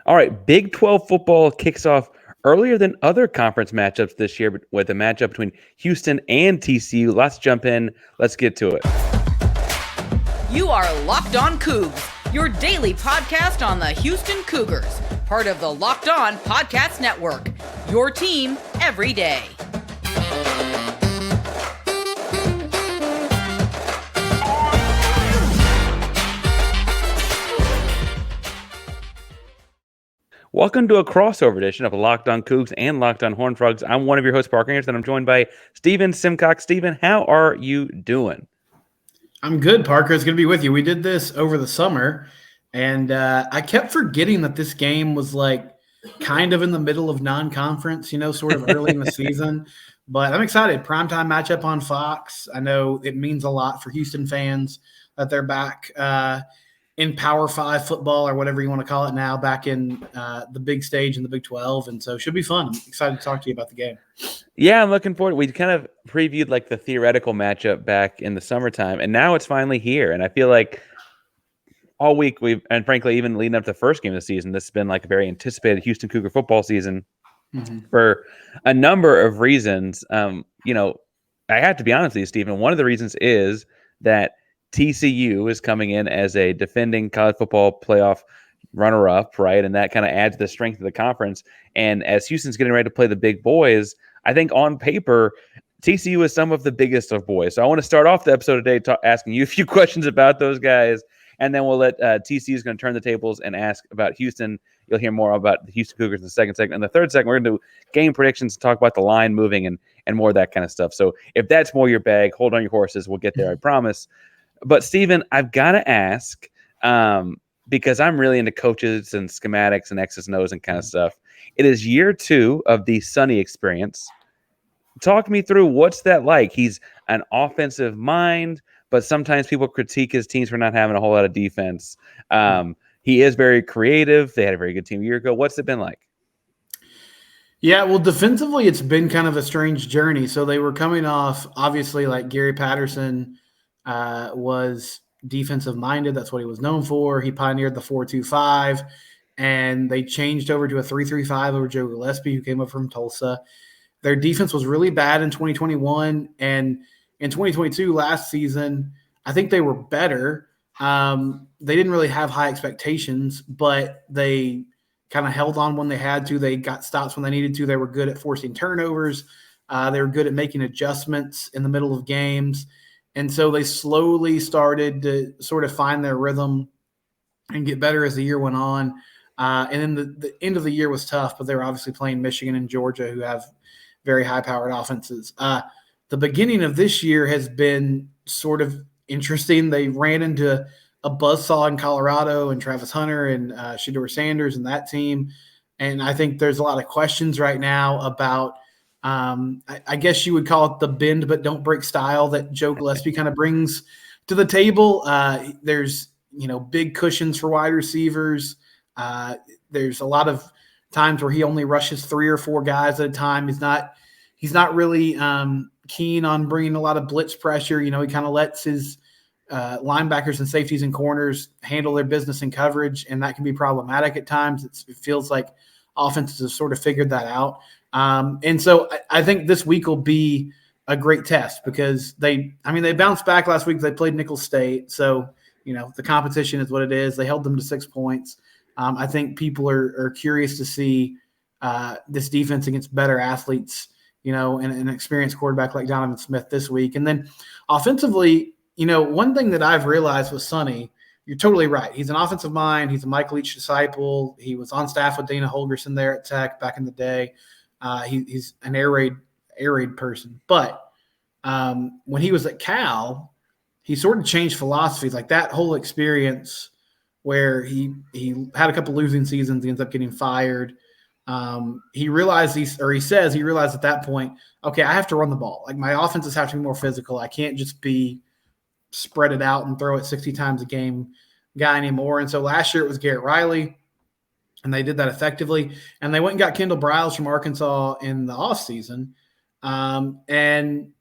All right, Big 12 football kicks off earlier than other conference matchups this year with a matchup between Houston and TCU. Let's jump in. Let's get to it. You are Locked On Coogs, your daily podcast on the Houston Cougars, part of the Locked On Podcast Network, your team every day. Welcome to a crossover edition of Locked On Coogs and Locked On Horned Frogs. I'm one of your hosts, Parker Anderson, and I'm joined by Steven Simcox. Steven, how are you doing? I'm good, Parker. It's good to be with you. We did this over the summer, and I kept forgetting that this game was like kind of in the middle of non-conference, sort of early in the season. But I'm excited. Primetime matchup on Fox. I know it means a lot for Houston fans that they're back in Power 5 football or whatever you want to call it now, back in the big stage in the Big 12. And so it should be fun. I'm excited to talk to you about the game. Yeah, I'm looking forward. We kind of previewed like the theoretical matchup back in the summertime, and now it's finally here. And I feel like all week and frankly, even leading up to the first game of the season, this has been like a very anticipated Houston Cougar football season for a number of reasons. I have to be honest with you, Stephen. One of the reasons is that TCU is coming in as a defending college football playoff runner-up, right? And that kind of adds the strength of the conference. And as Houston's getting ready to play the big boys, I think on paper, TCU is some of the biggest of boys. So I want to start off the episode today asking you a few questions about those guys, and then we'll let TCU is going to turn the tables and ask about Houston. You'll hear more about the Houston Cougars in the second segment. In the third segment, we're going to do game predictions, talk about the line moving, and more of that kind of stuff. So if that's more your bag, hold on your horses. We'll get there, I promise. But, Steven, I've got to ask, because I'm really into coaches and schematics and X's and O's and kind of stuff. It is year 2 of the Sonny experience. Talk me through, what's that like? He's an offensive mind, but sometimes people critique his teams for not having a whole lot of defense. He is very creative. They had a very good team a year ago. What's it been like? Yeah, well, defensively, it's been kind of a strange journey. So they were coming off, obviously, like Gary Patterson was defensive minded. That's what he was known for. He pioneered the 4-2-5, and they changed over to a 3-3-5 over Joe Gillespie, who came up from Tulsa. Their defense was really bad in 2021, and in 2022, last season, I think they were better. They didn't really have high expectations, but they kind of held on when they had to. They got stops when they needed to. They were good at forcing turnovers. They were good at making adjustments in the middle of games. And so they slowly started to sort of find their rhythm and get better as the year went on. And then the end of the year was tough, but they were obviously playing Michigan and Georgia, who have very high-powered offenses. The beginning of this year has been sort of interesting. They ran into a buzzsaw in Colorado and Travis Hunter and Shedeur Sanders and that team. And I think there's a lot of questions right now about I guess you would call it the bend but don't break style that Joe Gillespie kind of brings to the table. There's, big cushions for wide receivers. There's a lot of times where he only rushes 3 or 4 guys at a time. He's not really keen on bringing a lot of blitz pressure. He kind of lets his linebackers and safeties and corners handle their business in coverage, and that can be problematic at times. It feels like offenses have sort of figured that out. And so I think this week will be a great test because they bounced back last week. They played Nicholls State. So, the competition is what it is. They held them to 6 points. I think people are curious to see this defense against better athletes, and an experienced quarterback like Donovan Smith this week. And then offensively, one thing that I've realized with Sonny, you're totally right. He's an offensive mind. He's a Mike Leach disciple. He was on staff with Dana Holgorsen there at Tech back in the day. He's an air raid person. But when he was at Cal, he sort of changed philosophies. Like that whole experience where he had a couple losing seasons, he ends up getting fired. He realized he says he realized at that point, okay, I have to run the ball. Like my offenses have to be more physical. I can't just be spread it out and throw it 60 times a game guy anymore. And so last year it was Garrett Riley, and they did that effectively. And they went and got Kendall Briles from Arkansas in the offseason. And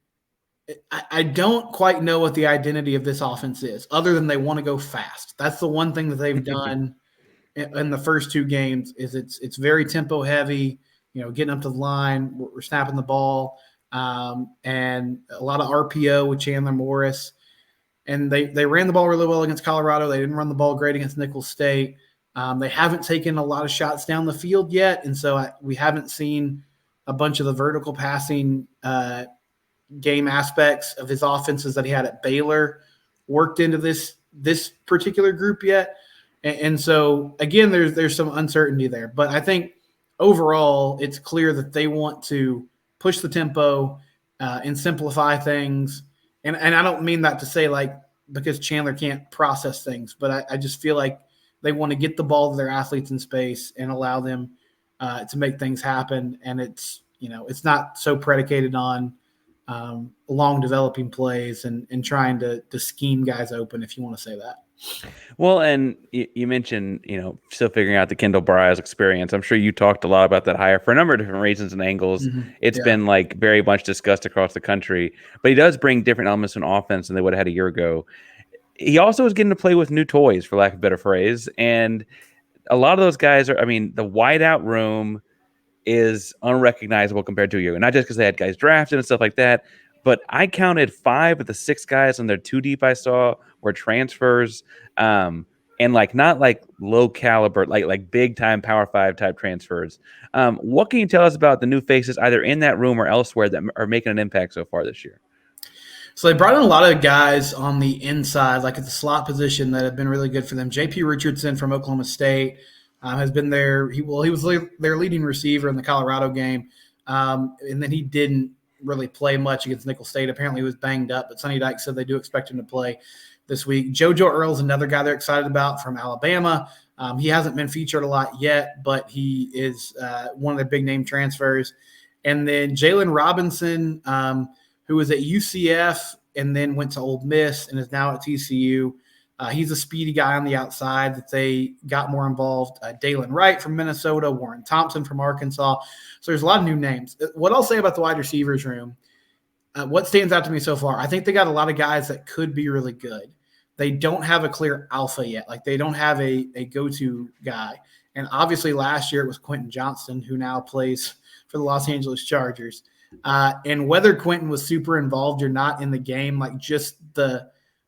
I don't quite know what the identity of this offense is, other than they want to go fast. That's the one thing that they've done in the first two games is it's very tempo heavy. Getting up to the line, we're snapping the ball, and a lot of RPO with Chandler Morris. And they ran the ball really well against Colorado. They didn't run the ball great against Nicholls State. They haven't taken a lot of shots down the field yet, and so we haven't seen a bunch of the vertical passing game aspects of his offenses that he had at Baylor worked into this particular group yet. And so, again, there's some uncertainty there. But I think overall it's clear that they want to push the tempo and simplify things. And I don't mean that to say because Chandler can't process things, but I just feel like they want to get the ball to their athletes in space and allow them to make things happen. And it's not so predicated on long developing plays and trying to scheme guys open, if you want to say that. Well, and you mentioned, still figuring out the Kendall Briles experience. I'm sure you talked a lot about that hire for a number of different reasons and angles. Mm-hmm. It's been very much discussed across the country, but he does bring different elements to an offense than they would have had a year ago. He also is getting to play with new toys, for lack of a better phrase. And a lot of those guys the wideout room is unrecognizable compared to a year ago. Not just because they had guys drafted and stuff like that, but I counted 5 of the 6 guys on their 2 deep I saw were transfers, and not low caliber, like big time Power 5 type transfers. What can you tell us about the new faces either in that room or elsewhere that are making an impact so far this year? So they brought in a lot of guys on the inside, like at the slot position, that have been really good for them. J.P. Richardson from Oklahoma State has been there. He was their leading receiver in the Colorado game, and then he didn't really play much against Nicholls State. Apparently he was banged up, but Sonny Dykes said they do expect him to play this week. JoJo Earle's another guy they're excited about from Alabama. He hasn't been featured a lot yet, but he is one of the big name transfers. And then Jalen Robinson, who was at UCF and then went to Ole Miss and is now at TCU. He's a speedy guy on the outside that they got more involved. Dalen Wright from Minnesota, Warren Thompson from Arkansas. So there's a lot of new names. What I'll say about the wide receivers room, what stands out to me so far, I think they got a lot of guys that could be really good. They don't have a clear alpha yet. They don't have a go-to guy. And obviously last year it was Quentin Johnston, who now plays for the Los Angeles Chargers. And whether Quentin was super involved or not in the game, just the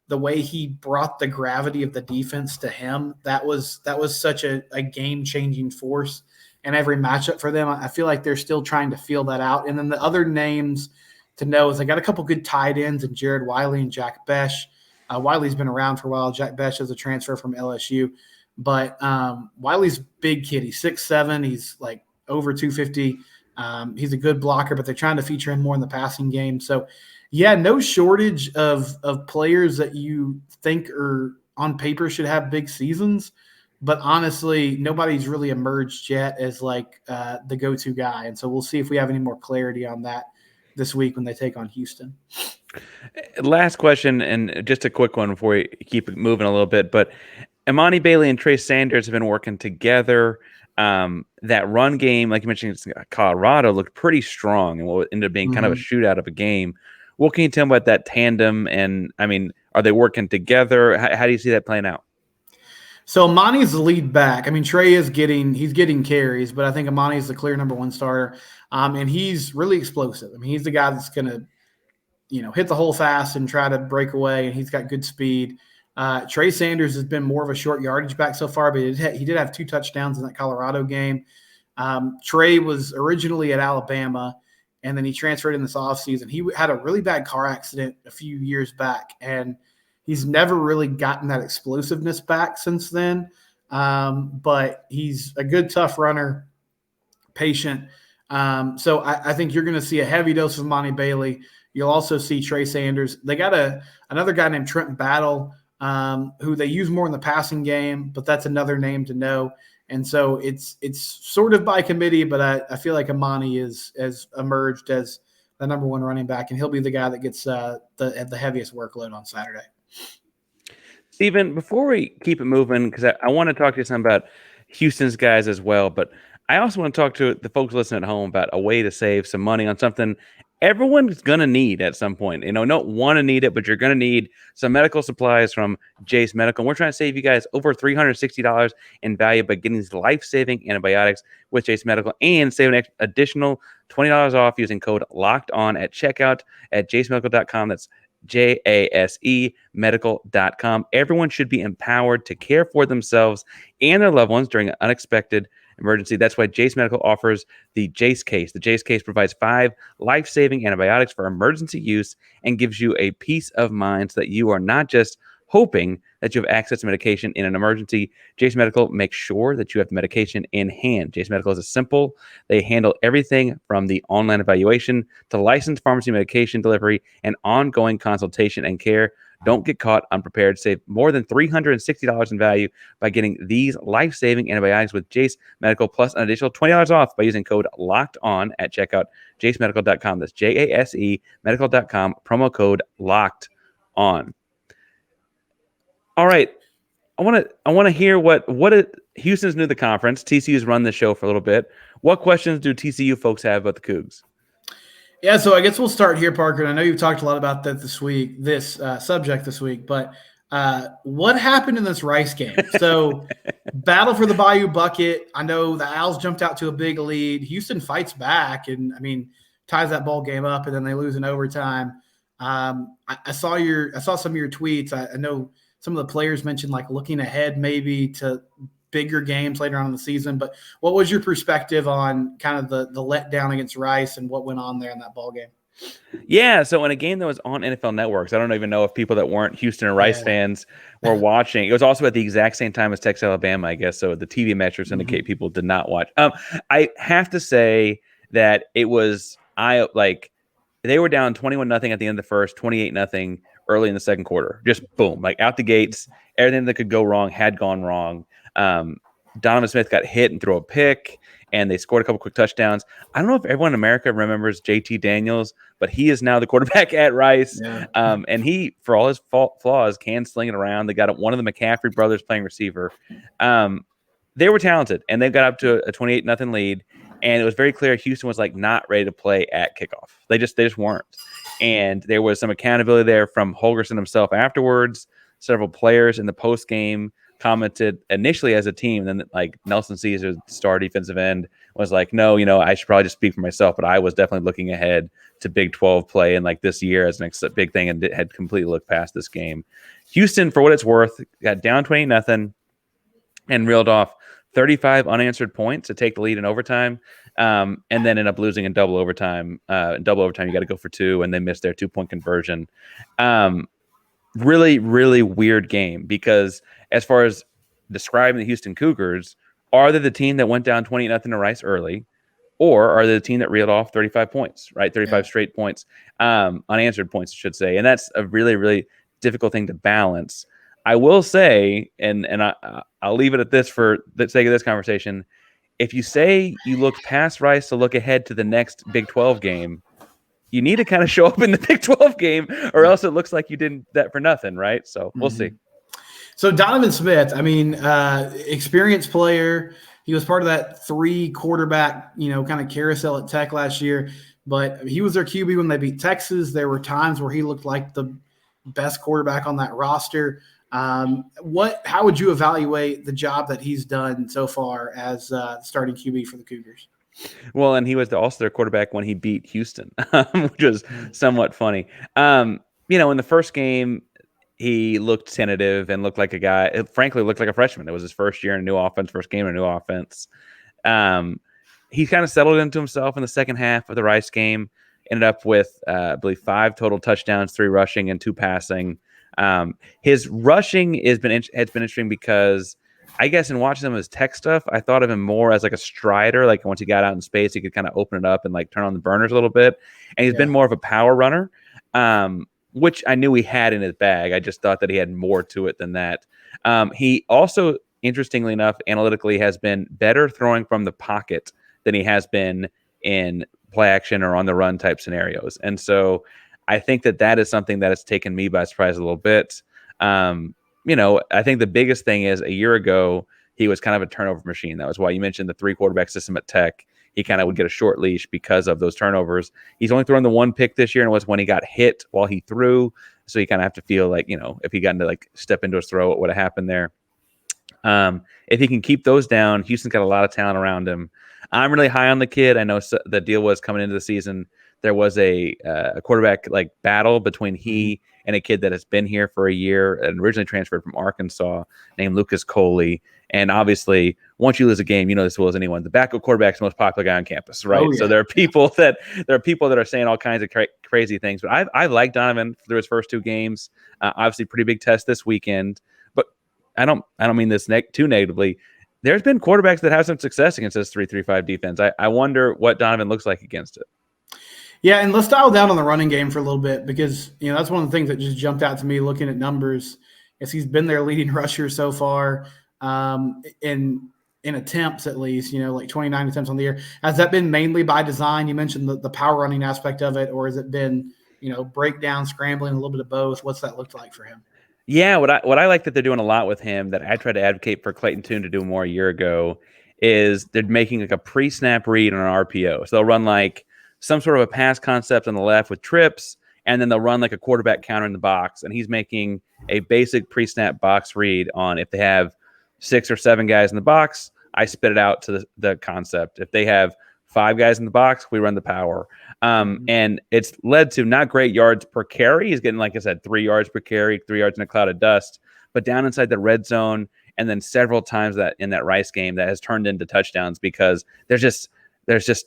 way he brought the gravity of the defense to him, that was such a game-changing force in every matchup for them. I feel like they're still trying to feel that out. And then the other names to know is they got a couple good tight ends in Jared Wiley and Jack Besh. Wiley's been around for a while. Jack Besh is a transfer from LSU. But Wiley's big kid. He's 6'7". He's over 250. He's a good blocker, but they're trying to feature him more in the passing game. So, yeah, no shortage of players that you think are on paper should have big seasons. But honestly, nobody's really emerged yet as the go-to guy. And so we'll see if we have any more clarity on that this week when they take on Houston. Last question, and just a quick one before we keep it moving a little bit. But Imani Bailey and Trey Sanders have been working together. That run game, like you mentioned, Colorado looked pretty strong and what ended up being kind of a shootout of a game. What can you tell me about that tandem? And are they working together? How do you see that playing out? So Imani's the lead back. Trey he's getting carries, but I think Imani's the clear number 1 starter. And he's really explosive. He's the guy that's going to, hit the hole fast and try to break away. And he's got good speed. Trey Sanders has been more of a short yardage back so far, but he did have 2 touchdowns in that Colorado game. Trey was originally at Alabama, and then he transferred in this offseason. He had a really bad car accident a few years back, and he's never really gotten that explosiveness back since then. But he's a good, tough runner, patient. So I think you're going to see a heavy dose of Imani Bailey. You'll also see Trey Sanders. They got another guy named Trenton Battle, who they use more in the passing game, but that's another name to know. And so it's sort of by committee, but I feel like Imani has emerged as the number 1 running back, and he'll be the guy that gets the heaviest workload on Saturday. Steven, before we keep it moving, because I want to talk to you some about Houston's guys as well, but I also want to talk to the folks listening at home about a way to save some money on something everyone's going to need at some point. Don't want to need it, but you're going to need some medical supplies from Jase Medical. And we're trying to save you guys over $360 in value by getting these life-saving antibiotics with Jase Medical and save an additional $20 off using code LOCKEDON at checkout at jasemedical.com. That's JASE medical.com. Everyone should be empowered to care for themselves and their loved ones during an unexpected emergency. That's why Jase Medical offers the Jase case. The Jase case provides 5 life-saving antibiotics for emergency use and gives you a peace of mind so that you are not just hoping that you have access to medication in an emergency. Jase Medical makes sure that you have the medication in hand. Jase Medical is simple. They handle everything from the online evaluation to licensed pharmacy medication delivery and ongoing consultation and care. Don't get caught unprepared. Save more than $360 in value by getting these life-saving antibiotics with Jase Medical, plus an additional $20 off by using code LOCKEDON at checkout, jasemedical.com. That's JASE medical.com, promo code LOCKEDON. All right. I want to hear what Houston's new to the conference. TCU's run the show for a little bit. What questions do TCU folks have about the Cougs? Yeah, so I guess we'll start here, Parker. And I know you've talked a lot about that this subject this week, but what happened in this Rice game? So battle for the Bayou bucket. I know the Owls jumped out to a big lead. Houston fights back and, ties that ball game up, and then they lose in overtime. I saw some of your tweets. I know some of the players mentioned like looking ahead maybe to bigger games later on in the season, but what was your perspective on kind of the letdown against Rice and what went on there in that ball game? Yeah, so in a game that was on NFL Networks, I don't even know if people that weren't Houston or Rice fans were watching. It was also at the exact same time as Texas Alabama, I guess, so the TV metrics indicate people did not watch. I have to say that it was they were down 21-0 at the end of the first, 28-0 early in the second quarter. Just boom, like out the gates, everything that could go wrong had gone wrong. Donovan Smith got hit and threw a pick, and they scored a couple quick touchdowns. I don't know if everyone in America remembers JT Daniels, but he is now the quarterback at Rice. Yeah. And he, for all his flaws, can sling it around. They got one of the McCaffrey brothers playing receiver. They were talented, and they got up to a 28-0 lead. And it was very clear Houston was not ready to play at kickoff. They just weren't. And there was some accountability there from Holgorsen himself afterwards. Several players in the post game commented initially as a team, then Nelson Caesar, star defensive end, was like, no, I should probably just speak for myself, but I was definitely looking ahead to Big 12 play and this year as the next big thing, and had completely looked past this game. Houston, for what it's worth, got down 20-0 and reeled off 35 unanswered points to take the lead in overtime, and then ended up losing in double overtime. In double overtime, you got to go for 2, and they missed their 2-point conversion. Really, really weird game, because as far as describing the Houston Cougars, are they the team that went down 20-0 to Rice early, or are they the team that reeled off 35 points, right? 35 straight points, unanswered points, I should say. And that's a really, really difficult thing to balance. I will say, and I'll leave it at this for the sake of this conversation, if you say you look past Rice to look ahead to the next Big 12 game, you need to kind of show up in the Big 12 game, or else it looks like you did that for nothing, right? So we'll see. So Donovan Smith, experienced player. He was part of that 3 quarterback, kind of carousel at Tech last year, but he was their QB when they beat Texas. There were times where he looked like the best quarterback on that roster. How would you evaluate the job that he's done so far as starting QB for the Cougars? Well, and he was also their quarterback when he beat Houston, which was somewhat funny. In the first game, he looked tentative and looked like a guy. It frankly looked like a freshman. It was his first year in a new offense, first game in a new offense. He kind of settled into himself in the second half of the Rice game. Ended up with, I believe, 5 total touchdowns, 3 rushing and 2 passing. His rushing has been interesting because I guess in watching some of his Tech stuff, I thought of him more as a strider. Once he got out in space, he could kind of open it up and turn on the burners a little bit. And he's been more of a power runner, which I knew he had in his bag. I just thought that he had more to it than that. He also, interestingly enough, analytically has been better throwing from the pocket than he has been in play action or on the run type scenarios. And so I think that is something that has taken me by surprise a little bit. I think the biggest thing is a year ago, he was kind of a turnover machine. That was why you mentioned the 3 quarterback system at Tech. he kind of would get a short leash because of those turnovers. He's only thrown the one pick this year, and it was when he got hit while he threw. So you kind of have to feel like, if he got to like step into his throw, what would have happened there? If he can keep those down, Houston's got a lot of talent around him. I'm really high on the kid. I know the deal was coming into the season, there was a quarterback like battle between he and a kid that has been here for a year and originally transferred from Arkansas named Lucas Coley. And obviously, once you lose a game, you know this as well as anyone, the backup quarterback's the most popular guy on campus, right? Oh, yeah. So there are people that are saying all kinds of crazy things. But I like Donovan through his first two games. Obviously, pretty big test this weekend. But I don't mean this too negatively. There's been quarterbacks that have some success against this 3-3-5 defense. I wonder what Donovan looks like against it. Yeah, and let's dial down on the running game for a little bit because, that's one of the things that just jumped out to me looking at numbers. Is he's been their leading rusher so far in attempts at least, like 29 attempts on the year. Has that been mainly by design? You mentioned the power running aspect of it, or has it been, breakdown, scrambling, a little bit of both? What's that looked like for him? Yeah, what I like that they're doing a lot with him that I tried to advocate for Clayton Tune to do more a year ago is they're making like a pre-snap read on an RPO. So they'll run like some sort of a pass concept on the left with trips, and then they'll run like a quarterback counter in the box. And he's making a basic pre-snap box read on if they have 6 or 7 guys in the box, I spit it out to the concept. If they have 5 guys in the box, we run the power. And it's led to not great yards per carry. He's getting, like I said, 3 yards per carry, 3 yards in a cloud of dust. But down inside the red zone, and then several times that in that Rice game that has turned into touchdowns because there's just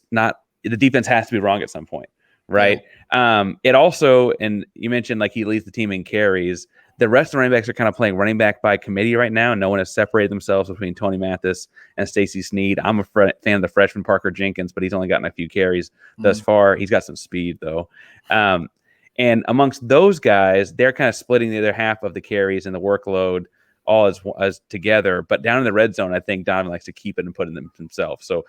not – the defense has to be wrong at some point, right? Yeah. It also, and you mentioned like he leads the team in carries. The rest of the running backs are kind of playing running back by committee right now. No one has separated themselves between Tony Mathis and Stacey Sneed. I'm a fan of the freshman Parker Jenkins, but he's only gotten a few carries thus far. He's got some speed though. And amongst those guys, they're kind of splitting the other half of the carries and the workload all as together. But down in the red zone, I think Donovan likes to keep it and put it in himself. So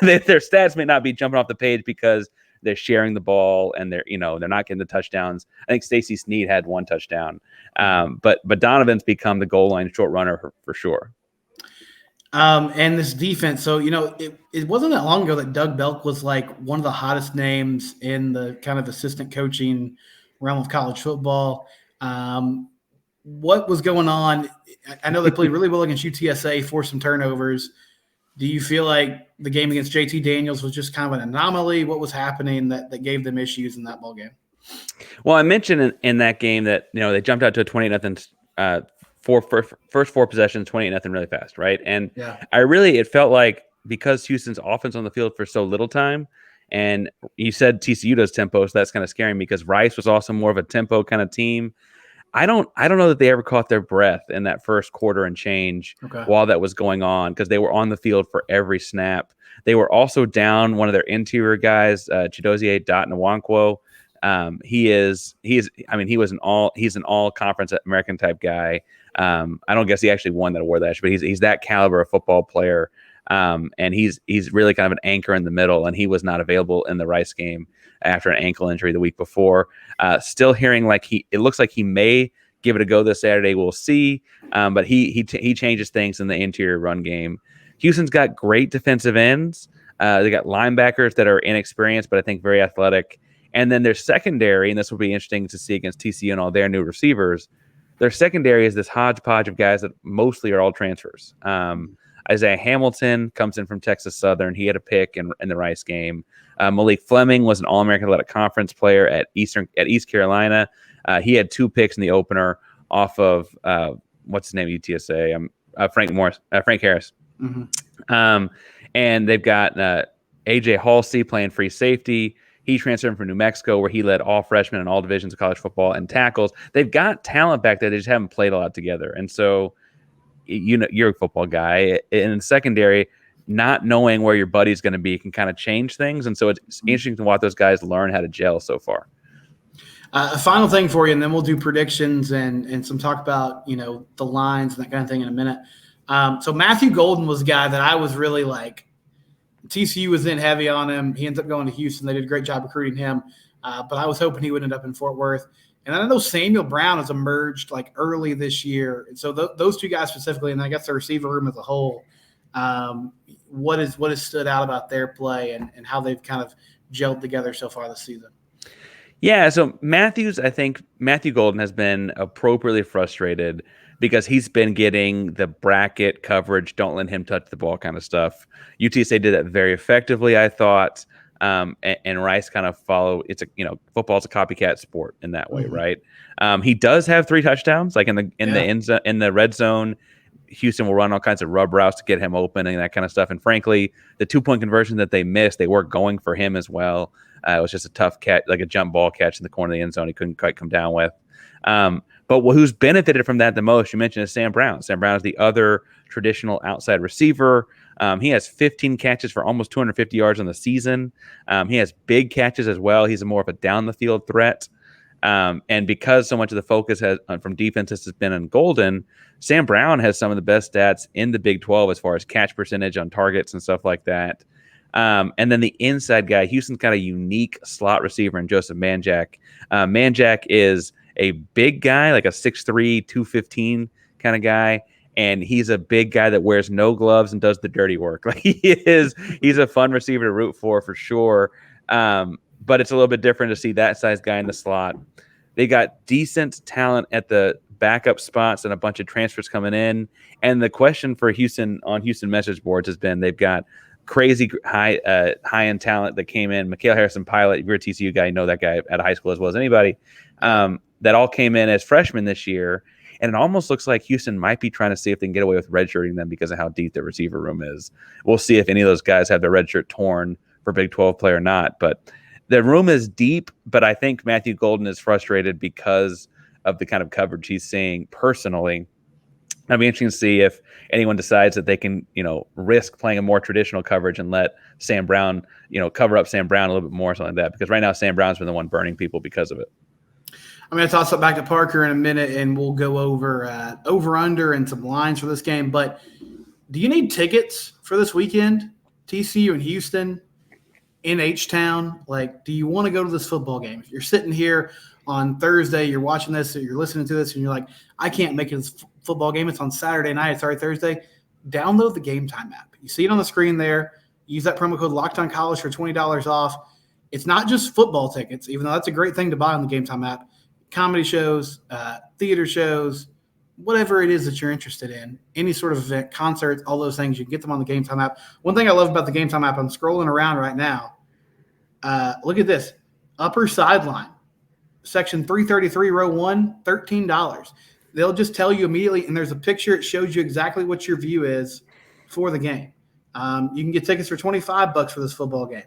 their stats may not be jumping off the page because they're sharing the ball and they're not getting the touchdowns. I think Stacey Sneed had 1 touchdown. But Donovan's become the goal line short runner for sure. And this defense, so it wasn't that long ago that Doug Belk was like one of the hottest names in the kind of assistant coaching realm of college football. What was going on? I know they played really well against UTSA, forced some turnovers. Do you feel like the game against JT Daniels was just kind of an anomaly? What was happening that gave them issues in that ball game? Well, I mentioned in that game that they jumped out to a 28-0 first 4 possessions, 28-0 really fast, right? And yeah. It felt like because Houston's offense on the field for so little time, and you said TCU does tempo, so that's kind of scaring me because Rice was also more of a tempo kind of team. I don't know that they ever caught their breath in that first quarter and change while that was going on because they were on the field for every snap. They were also down one of their interior guys, Chidozie Nwankwo. He's an all conference American type guy. I don't guess he actually won that award last year, but he's that caliber of football player. And he's really kind of an anchor in the middle, and he was not available in the Rice game after an ankle injury the week before. Still hearing like it looks like he may give it a go this Saturday. We'll see. But he changes things in the interior run game. Houston's got great defensive ends. They got linebackers that are inexperienced, but I think very athletic. And then their secondary, and this will be interesting to see against TCU and all their new receivers. Their secondary is this hodgepodge of guys that mostly are all transfers. Isaiah Hamilton comes in from Texas Southern. He had a pick in the Rice game. Malik Fleming was an All-American Athletic Conference player at East Carolina. He had 2 picks in the opener off of what's his name at UTSA? Frank Harris. Mm-hmm. And they've got AJ Halsey playing free safety. He transferred from New Mexico, where he led all freshmen in all divisions of college football and tackles. They've got talent back there. They just haven't played a lot together. And so, you're a football guy. In secondary, not knowing where your buddy's going to be can kind of change things. And so it's interesting to watch those guys learn how to gel so far. A final thing for you, and then we'll do predictions and some talk about, the lines and that kind of thing in a minute. So Matthew Golden was a guy that I was really like, TCU was in heavy on him. He ends up going to Houston. They did a great job recruiting him. But I was hoping he would end up in Fort Worth. And I know Samuel Brown has emerged like early this year. And so those 2 guys specifically, and I guess the receiver room as a whole, What has stood out about their play and how they've kind of gelled together so far this season? Yeah, so I think Matthew Golden has been appropriately frustrated because he's been getting the bracket coverage, don't let him touch the ball kind of stuff. UTSA did that very effectively, I thought. And Rice kind of football's a copycat sport in that way, right? He does have 3 touchdowns, like in the red zone. Houston will run all kinds of rub routes to get him open and that kind of stuff. And frankly, the 2-point conversion that they missed, they were going for him as well. It was just a tough catch, like a jump ball catch in the corner of the end zone. He couldn't quite come down with. But who's benefited from that the most, you mentioned, is Sam Brown. Sam Brown is the other traditional outside receiver. He has 15 catches for almost 250 yards on the season. He has big catches as well. He's more of a down-the-field threat. And because so much of the focus from defenses has been on Golden, Sam Brown has some of the best stats in the Big 12 as far as catch percentage on targets and stuff like that. And then the inside guy, Houston's got a unique slot receiver in Joseph Manjack. Manjack is a big guy, like a 6'3", 215 kind of guy. And he's a big guy that wears no gloves and does the dirty work. Like he's a fun receiver to root for sure. But it's a little bit different to see that size guy in the slot. They got decent talent at the backup spots and a bunch of transfers coming in. And the question for Houston on Houston message boards has been they've got crazy high-end talent that came in. Mikhail Harrison-Pilot, if you're a TCU guy, you know that guy at high school as well as anybody, that all came in as freshmen this year. And it almost looks like Houston might be trying to see if they can get away with redshirting them because of how deep their receiver room is. We'll see if any of those guys have their red shirt torn for Big 12 play or not. But the room is deep, but I think Matthew Golden is frustrated because of the kind of coverage he's seeing personally. It'll be interesting to see if anyone decides that they can, risk playing a more traditional coverage and let Sam Brown, cover up Sam Brown a little bit more, something like that. Because right now, Sam Brown's been the one burning people because of it. I'm going to toss it back to Parker in a minute, and we'll go over-under and some lines for this game. But do you need tickets for this weekend? TCU and Houston in H-Town. Like, do you want to go to this football game? If you're sitting here on Thursday, you're watching this, or you're listening to this, and you're like, I can't make it this football game. It's on Saturday night. It's already Thursday. Download the Gametime app. You see it on the screen there. Use that promo code LOCKEDONCollege for $20 off. It's not just football tickets, even though that's a great thing to buy on the Gametime app. Comedy shows, theater shows, whatever it is that you're interested in, any sort of event, concerts, all those things, you can get them on the Gametime app. One thing I love about the Gametime app, I'm scrolling around right now. Look at this. Upper sideline, section 333, row 1, $13. They'll just tell you immediately, and there's a picture. It shows you exactly what your view is for the game. You can get tickets for $25 for this football game.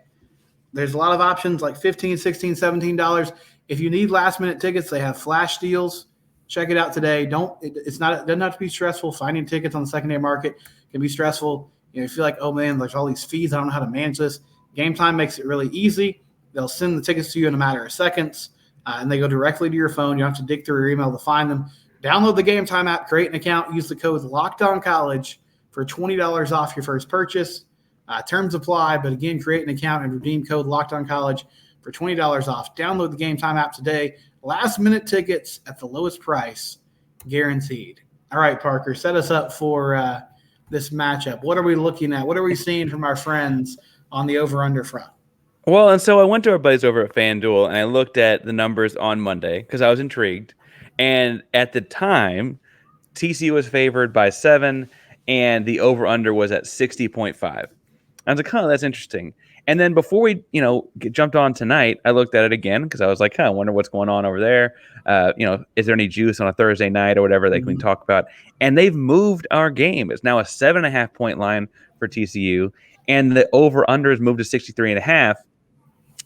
There's a lot of options like $15, $16, $17. If you need last-minute tickets, they have flash deals. Check it out today. It doesn't have to be stressful. Finding tickets on the secondary market can be stressful. You feel like, oh, man, there's all these fees. I don't know how to manage this. Gametime makes it really easy. They'll send the tickets to you in a matter of seconds, and they go directly to your phone. You don't have to dig through your email to find them. Download the Gametime app, create an account, use the code LOCKEDONCollege for $20 off your first purchase. Terms apply, but again, create an account and redeem code LOCKEDONCollege for $20 off. Download the Gametime app today. Last-minute tickets at the lowest price, guaranteed. All right, Parker, set us up for this matchup. What are we looking at? What are we seeing from our friends on the over-under front? Well, and so I went to our buddies over at FanDuel, and I looked at the numbers on Monday because I was intrigued. And at the time, TCU was favored by 7, and the over-under was at 60.5. I was like, that's interesting. And then before we, jumped on tonight, I looked at it again because I was like, I wonder what's going on over there. Is there any juice on a Thursday night or whatever that we can talk about? And they've moved our game. It's now a 7.5-point line for TCU, and the over-under has moved to 63.5.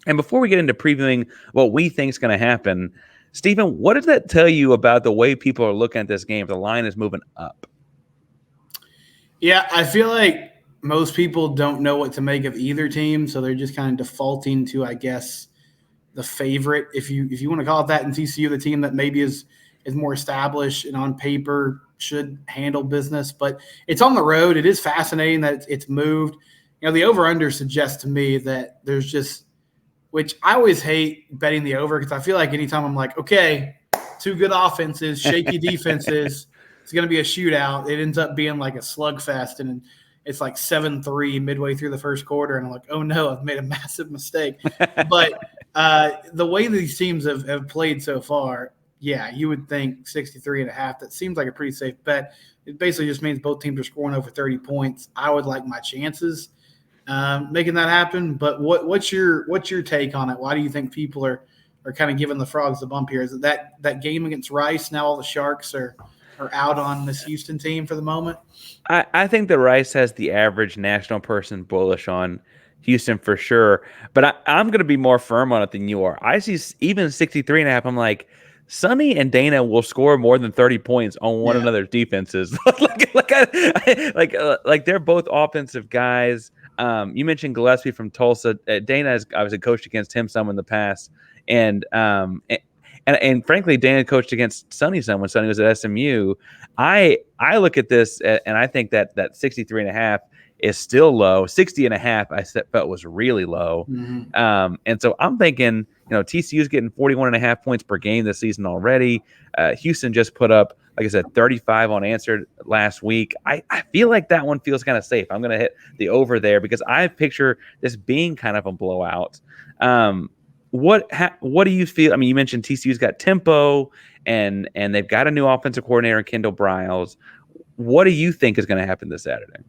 And before we get into previewing what we think is going to happen, Stephen, what does that tell you about the way people are looking at this game? The line is moving up. Yeah, I feel like most people don't know what to make of either team, so they're just kind of defaulting to, I guess, the favorite. If you want to call it that in TCU, the team that maybe is more established and on paper should handle business. But it's on the road. It is fascinating that it's moved. The over-under suggests to me that there's just – which I always hate betting the over because I feel like anytime I'm like, okay, 2 good offenses, shaky defenses, it's going to be a shootout. It ends up being like a slugfest. And it's like 7-3 midway through the first quarter, and I'm like, oh no, I've made a massive mistake. But the way these teams have played so far, yeah, you would think 63.5. That seems like a pretty safe bet. It basically just means both teams are scoring over 30 points. I would like my chances making that happen. But what's your take on it? Why do you think people are kind of giving the Frogs the bump here? Is it that game against Rice? Now all the Sharks are out on this Houston team for the moment? I think that Rice has the average national person bullish on Houston for sure, but I'm going to be more firm on it than you are. I see even 63.5. I'm like, Sonny and Dana will score more than 30 points on one another's defenses. like they're both offensive guys. You mentioned Gillespie from Tulsa. Dana has obviously coached against him some in the past, and frankly, Dana coached against Sonny some when Sonny was at SMU. I look at this and I think that 63.5 is still low. 60.5 I felt was really low. Mm-hmm. And so I'm thinking, TCU's getting 41.5 points per game this season already. Houston just put up, like I said, 35 unanswered last week. I feel like that one feels kind of safe. I'm going to hit the over there because I picture this being kind of a blowout. What do you feel? I mean, you mentioned TCU's got tempo and they've got a new offensive coordinator, Kendall Briles. What do you think is going to happen this Saturday?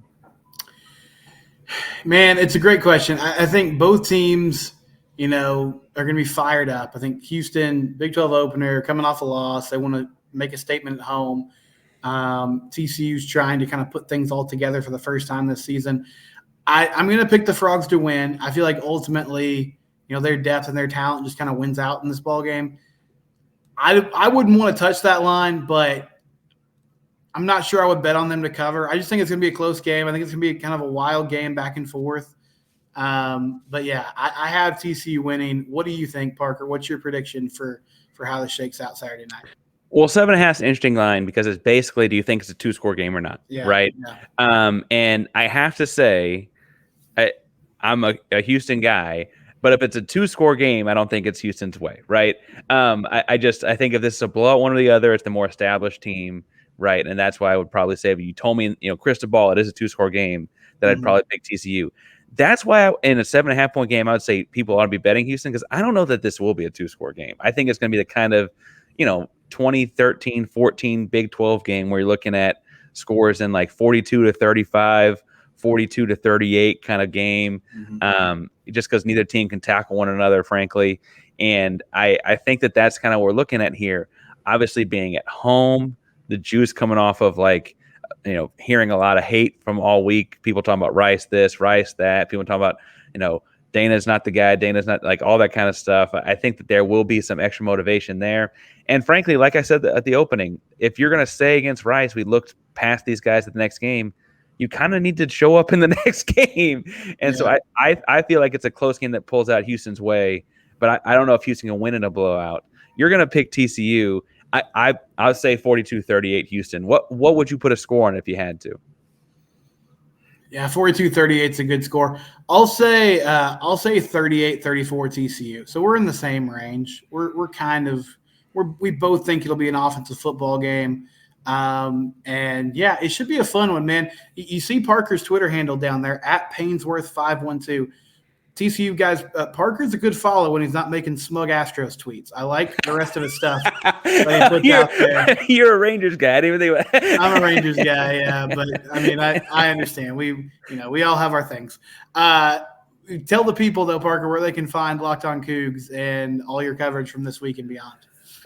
Man, it's a great question. I think both teams, are going to be fired up. I think Houston, Big 12 opener, coming off a loss. They want to make a statement at home. TCU's trying to kind of put things all together for the first time this season. I'm going to pick the Frogs to win. I feel like ultimately, their depth and their talent just kind of wins out in this ball game. I wouldn't want to touch that line, but I'm not sure I would bet on them to cover. I just think it's going to be a close game. I think it's going to be kind of a wild game back and forth. But yeah, I have TCU winning. What do you think, Parker? What's your prediction for how this shakes out Saturday night? Well, 7.5 is an interesting line because it's basically, do you think it's a 2-score game or not? Yeah, right. Yeah. And I have to say, I'm a Houston guy, but if it's a 2-score game, I don't think it's Houston's way. Right. I think if this is a blowout, one or the other, it's the more established team. Right. And that's why I would probably say, if you told me, crystal ball, it is a 2-score game, that I'd probably pick TCU. That's why in a 7.5 point game, I would say people ought to be betting Houston, because I don't know that this will be a 2-score game. I think it's going to be the kind of, 2013, 14 Big 12 game where you're looking at scores in like 42-35, 42-38 kind of game. Just because neither team can tackle one another, frankly. And I think that's kind of what we're looking at here. Obviously being at home, the juice coming off of hearing a lot of hate from all week. People talking about Rice this, Rice that. People talking about, Dana's not the guy. Dana's not, like, all that kind of stuff. I think that there will be some extra motivation there. And frankly, like I said at the opening, if you're going to say against Rice, we looked past these guys at the next game, you kind of need to show up in the next game. And so I feel like it's a close game that pulls out Houston's way, but I don't know if Houston can win in a blowout. You're going to pick TCU. I'll say 42-38 Houston. What would you put a score on if you had to? Yeah, 42-38 is a good score. I'll say 38-34 TCU. So we're in the same range. We both think it'll be an offensive football game. And yeah, it should be a fun one, man. You see Parker's Twitter handle down there at Painsworth512. TCU guys, Parker's a good follow when he's not making smug Astros tweets. I like the rest of his stuff that he puts out there. You're a Rangers guy. I didn't even think I'm a Rangers guy, yeah. But I mean, I understand. We all have our things. Tell the people though, Parker, where they can find Locked On Coogs and all your coverage from this week and beyond.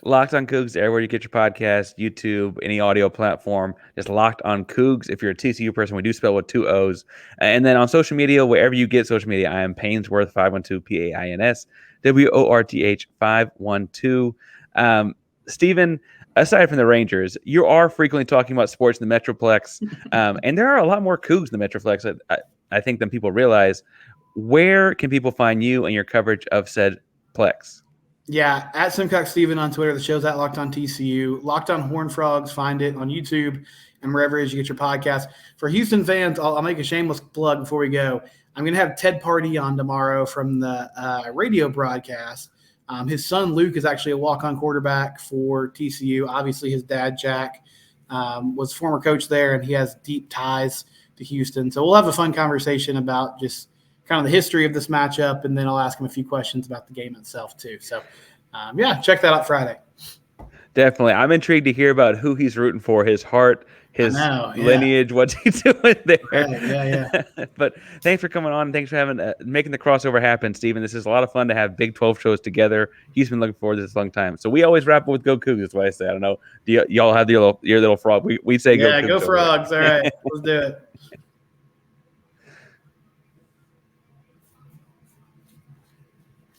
Locked On Coogs, everywhere you get your podcast, YouTube, any audio platform, just Locked On Coogs. If you're a TCU person, we do spell with 2 O's. And then on social media, wherever you get social media, I am Painsworth512, Painsworth 512. Stephen, aside from the Rangers, you are frequently talking about sports in the Metroplex, and there are a lot more Cougs in the Metroplex, I think, than people realize. Where can people find you and your coverage of said Plex? Yeah, at Simcox Steven on Twitter. The show's at Locked On TCU. Locked On Horned Frogs. Find it on YouTube and wherever it is you get your podcast. For Houston fans, I'll make a shameless plug before we go. I'm going to have Ted Pardee on tomorrow from the radio broadcast. His son, Luke, is actually a walk-on quarterback for TCU. Obviously, his dad, Jack, was former coach there, and he has deep ties to Houston. So we'll have a fun conversation about just kind of the history of this matchup, and then I'll ask him a few questions about the game itself too. So, check that out Friday. Definitely. I'm intrigued to hear about who he's rooting for, his heart, his lineage, what's he doing there. Right, But thanks for coming on. Thanks for making the crossover happen, Steven. This is a lot of fun to have Big 12 shows together. He's been looking forward to this a long time. So we always wrap up with Go Coogs. That's what I say. I don't know. Do y'all have your little frog? We say Go Coogs. Yeah, go Frogs. All right, let's do it.